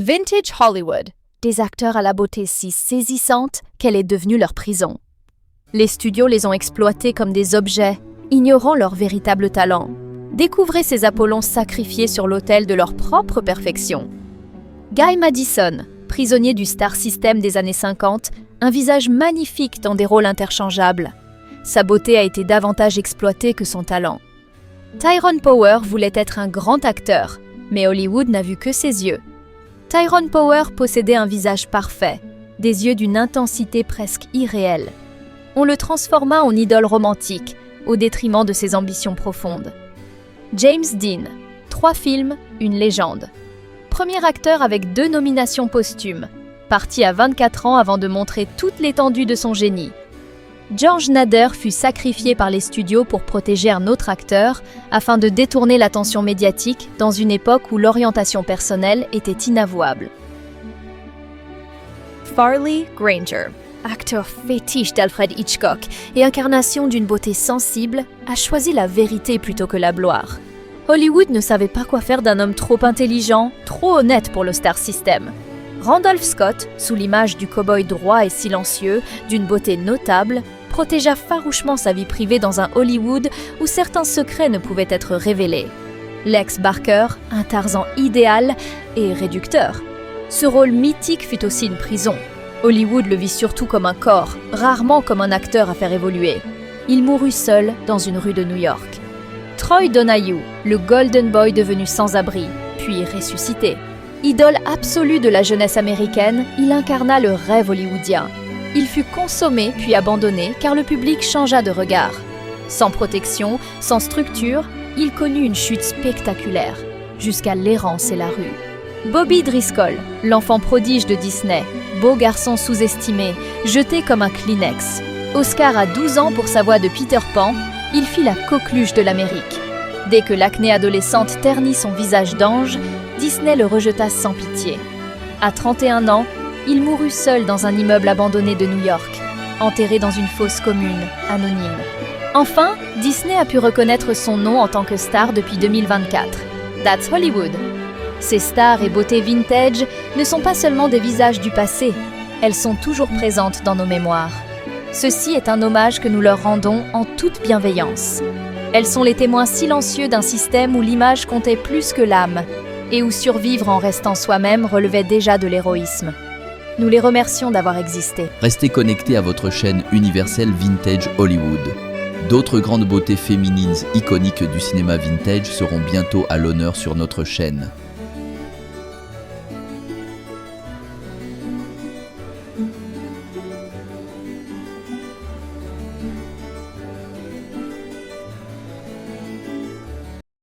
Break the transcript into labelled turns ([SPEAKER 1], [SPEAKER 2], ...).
[SPEAKER 1] Vintage Hollywood, des acteurs à la beauté si saisissante qu'elle est devenue leur prison. Les studios les ont exploités comme des objets, ignorant leur véritable talent. Découvrez ces Apollons sacrifiés sur l'autel de leur propre perfection. Guy Madison, prisonnier du Star System des années 50, un visage magnifique dans des rôles interchangeables. Sa beauté a été davantage exploitée que son talent. Tyrone Power voulait être un grand acteur, mais Hollywood n'a vu que ses yeux. Tyrone Power possédait un visage parfait, des yeux d'une intensité presque irréelle. On le transforma en idole romantique, au détriment de ses ambitions profondes. James Dean, 3 films, une légende. Premier acteur avec 2 nominations posthumes, parti à 24 ans avant de montrer toute l'étendue de son génie. George Nader fut sacrifié par les studios pour protéger un autre acteur afin de détourner l'attention médiatique dans une époque où l'orientation personnelle était inavouable. Farley Granger, acteur fétiche d'Alfred Hitchcock et incarnation d'une beauté sensible, a choisi la vérité plutôt que la gloire. Hollywood ne savait pas quoi faire d'un homme trop intelligent, trop honnête pour le Star System. Randolph Scott, sous l'image du cow-boy droit et silencieux, d'une beauté notable, protégea farouchement sa vie privée dans un Hollywood où certains secrets ne pouvaient être révélés. Lex Barker, un Tarzan idéal et réducteur. Ce rôle mythique fut aussi une prison. Hollywood le vit surtout comme un corps, rarement comme un acteur à faire évoluer. Il mourut seul dans une rue de New York. Troy Donahue, le Golden Boy devenu sans-abri, puis ressuscité. Idole absolue de la jeunesse américaine, il incarna le rêve hollywoodien. Il fut consommé puis abandonné car le public changea de regard. Sans protection, sans structure, il connut une chute spectaculaire, jusqu'à l'errance et la rue. Bobby Driscoll, l'enfant prodige de Disney, beau garçon sous-estimé, jeté comme un Kleenex. Oscar à 12 ans pour sa voix de Peter Pan, il fit la coqueluche de l'Amérique. Dès que l'acné adolescente ternit son visage d'ange, Disney le rejeta sans pitié. À 31 ans, il mourut seul dans un immeuble abandonné de New York, enterré dans une fosse commune, anonyme. Enfin, Disney a pu reconnaître son nom en tant que star depuis 2024. That's Hollywood. Ces stars et beautés vintage ne sont pas seulement des visages du passé, elles sont toujours présentes dans nos mémoires. Ceci est un hommage que nous leur rendons en toute bienveillance. Elles sont les témoins silencieux d'un système où l'image comptait plus que l'âme, et où survivre en restant soi-même relevait déjà de l'héroïsme. Nous les remercions d'avoir existé.
[SPEAKER 2] Restez connectés à votre chaîne universelle Vintage Hollywood. D'autres grandes beautés féminines iconiques du cinéma vintage seront bientôt à l'honneur sur notre chaîne.